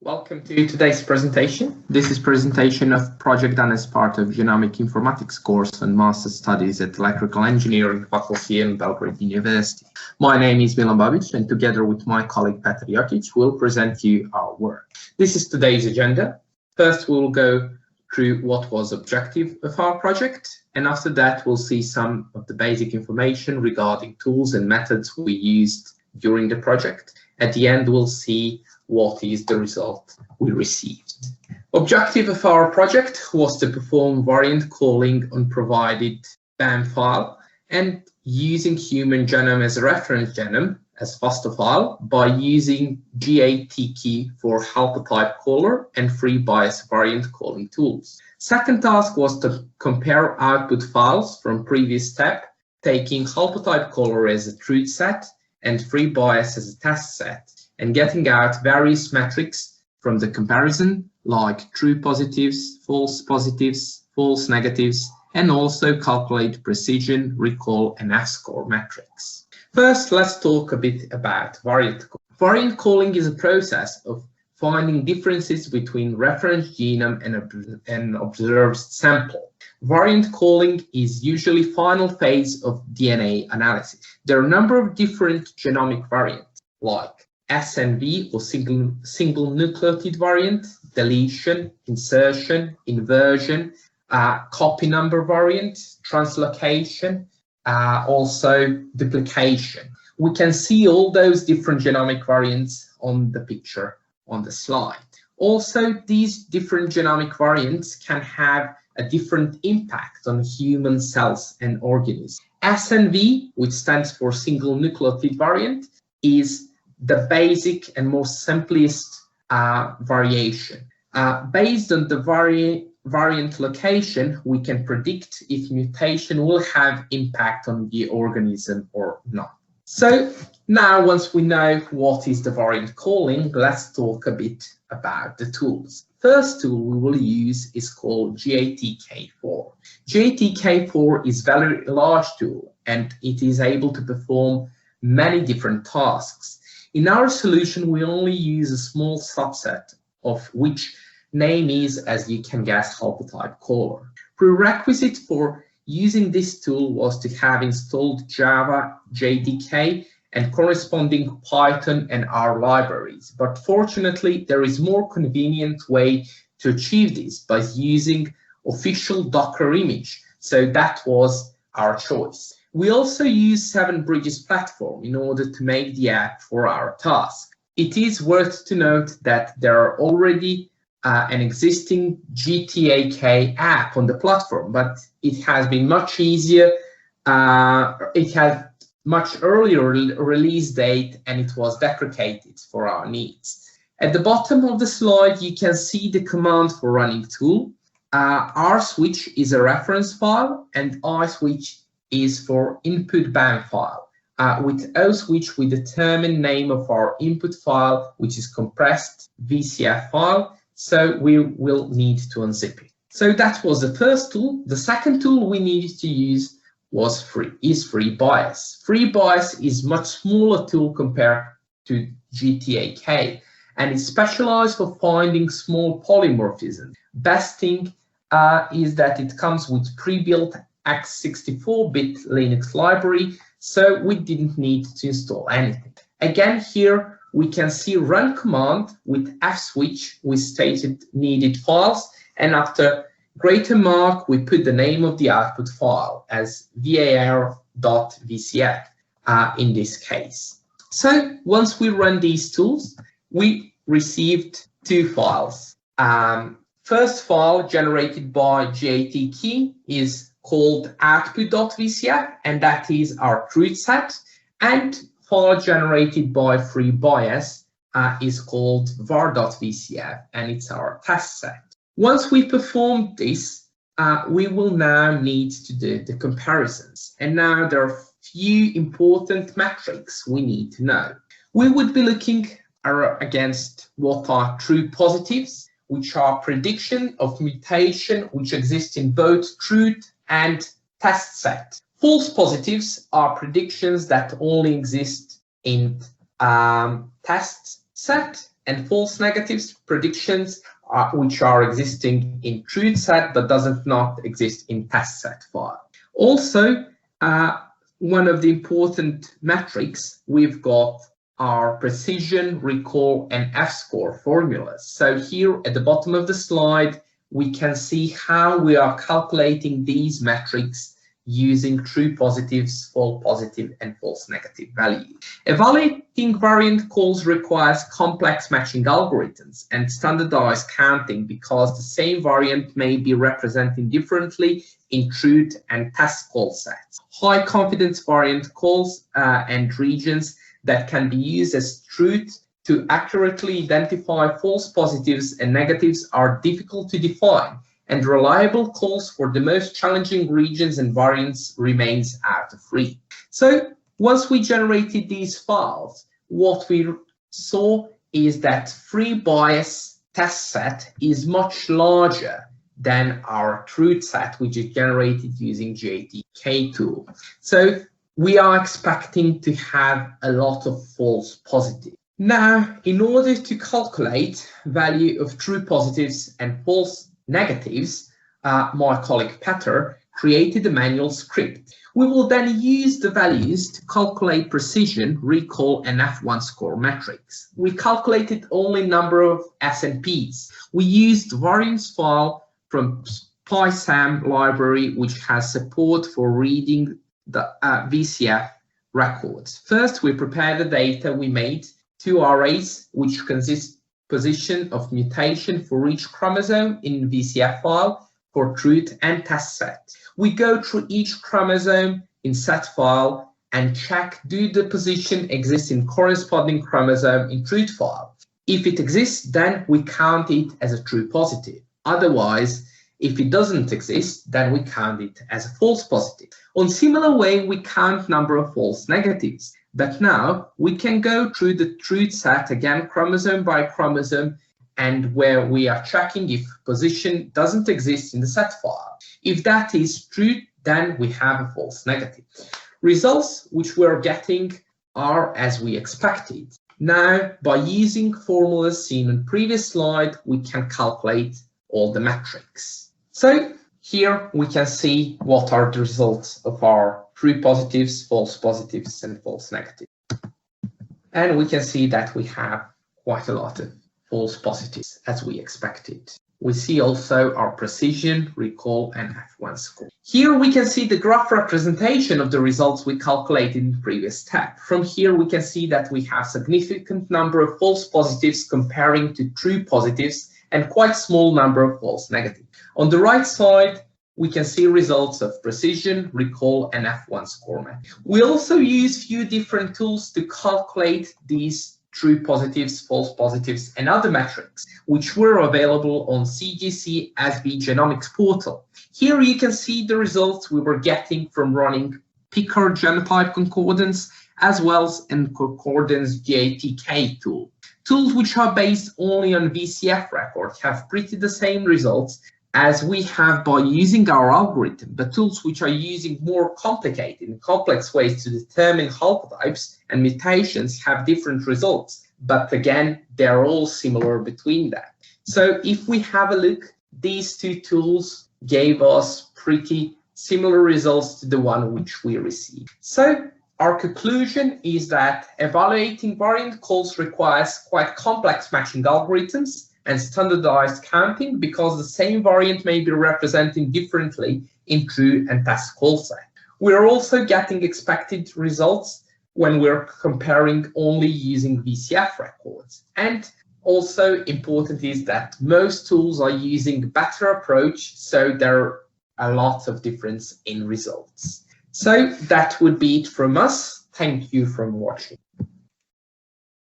Welcome to today's presentation. This is presentation of project done as part of Genomics Informatics course on Master's Studies at Electrical Engineering Faculty in Belgrade University. My name is Milan Babic, and together with my colleague Petar Jokic, we'll present you our work. This is today's agenda. First, we'll go through what was objective of our project, and after that, we'll see some of the basic information regarding tools and methods we used during the project. At the end, we'll see what is the result we received. Objective of our project was to perform variant calling on provided BAM file and using human genome as a reference genome as FASTA file by using GATK for haplotype caller and free bias variant calling tools. Second task was to compare output files from previous step, taking haplotype caller as a truth set and free bias as a test set, and getting out various metrics from the comparison, like true positives, false negatives, and also calculate precision, recall, and F-score metrics. First, let's talk a bit about variant calling. Variant calling is a process of finding differences between reference genome and observed sample. Variant calling is usually final phase of DNA analysis. There are a number of different genomic variants, like SNV or single nucleotide variant, deletion, insertion, inversion, copy number variant, translocation, also duplication. We can see all those different genomic variants on the picture on the slide. Also, these different genomic variants can have a different impact on human cells and organisms. SNV, which stands for single nucleotide variant, is the basic and most simplest variation. Based on the variant location, we can predict if mutation will have impact on the organism or not. So now, once we know what is the variant calling, let's talk a bit about the tools. First tool we will use is called GATK4. GATK4 is a very large tool, and it is able to perform many different tasks. In our solution, we only use a small subset, of which name is, as you can guess, haplotype caller. Prerequisite for using this tool was to have installed Java JDK and corresponding Python and R libraries. But fortunately, there is more convenient way to achieve this by using official Docker image. So that was our choice. We also use 7bridges platform in order to make the app for our task. It is worth to note that there are already an existing GTAK app on the platform, but it has been much easier. It has much earlier release date, and it was deprecated for our needs. At the bottom of the slide, you can see the command for running tool. rswitch is a reference file, and iswitch is for input BAM file. With oswitch, we determine name of our input file, which is compressed VCF file, so we will need to unzip it. So that was the first tool. The second tool we needed to use was free bias. Free bias is much smaller tool compared to GTAK, and it's specialized for finding small polymorphisms. Best thing is that it comes with pre-built x64-bit Linux library, so we didn't need to install anything. Again, here we can see run command with fswitch with stated needed files, and after greater mark, we put the name of the output file as var.vcf in this case. So once we run these tools, we received two files. First file generated by GATK is called output.vcf, and that is our truth set, and file generated by free bias is called var.vcf, and it's our test set. Once we perform this, we will now need to do the comparisons. And now there are a few important metrics we need to know. We would be looking against what are true positives, which are prediction of mutation which exist in both truth and test set. False positives are predictions that only exist in test set and false negatives predictions which are existing in truth set but doesn't not exist in test set file. Also, one of the important metrics we've got are precision, recall, and F-score formulas. So here at the bottom of the slide, we can see how we are calculating these metrics using true positives, false positive, and false negative values. Evaluating variant calls requires complex matching algorithms and standardized counting because the same variant may be represented differently in truth and test call sets. High confidence variant calls and regions that can be used as truth to accurately identify false positives and negatives are difficult to define, and reliable calls for the most challenging regions and variants remains out of reach. So once we generated these files, what we saw is that free bias test set is much larger than our truth set, which is generated using GATK tool. So we are expecting to have a lot of false positives. Now, in order to calculate value of true positives and false negatives, my colleague Peter created a manual script. We will then use the values to calculate precision, recall, and F1 score metrics. We calculated only number of SNPs. We used variance file from PySam library, which has support for reading the VCF records. First, we prepare the data we made two arrays, which consist position of mutation for each chromosome in VCF file for truth and test set. We go through each chromosome in set file and check do the position exist in corresponding chromosome in truth file. If it exists, then we count it as a true positive. Otherwise, if it doesn't exist, then we count it as a false positive. On similar way, we count number of false negatives. But now we can go through the truth set again, chromosome by chromosome, and where we are checking if position doesn't exist in the set file. If that is true, then we have a false negative. Results which we're getting are as we expected. Now, by using formulas seen on previous slide, we can calculate all the metrics. So here we can see what are the results of our true positives, false positives, and false negatives. And we can see that we have quite a lot of false positives as we expected. We see also our precision, recall, and F1 score. Here we can see the graph representation of the results we calculated in the previous step. From here we can see that we have significant number of false positives comparing to true positives and quite small number of false negatives. On the right side, we can see results of precision, recall, and F1 score. We also use few different tools to calculate these true positives, false positives, and other metrics, which were available on CGC SV Genomics portal. Here you can see the results we were getting from running Picker genotype concordance as well as in concordance GATK tool. Tools which are based only on VCF records have pretty the same results as we have by using our algorithm, but tools which are using more complicated and complex ways to determine haplotypes and mutations have different results. But again, they're all similar between them. So if we have a look, these two tools gave us pretty similar results to the one which we received. So our conclusion is that evaluating variant calls requires quite complex matching algorithms and standardized counting because the same variant may be represented differently in true and test call set. We're also getting expected results when we're comparing only using VCF records. And also important is that most tools are using better approach, so there are a lot of difference in results. So that would be it from us. Thank you for watching.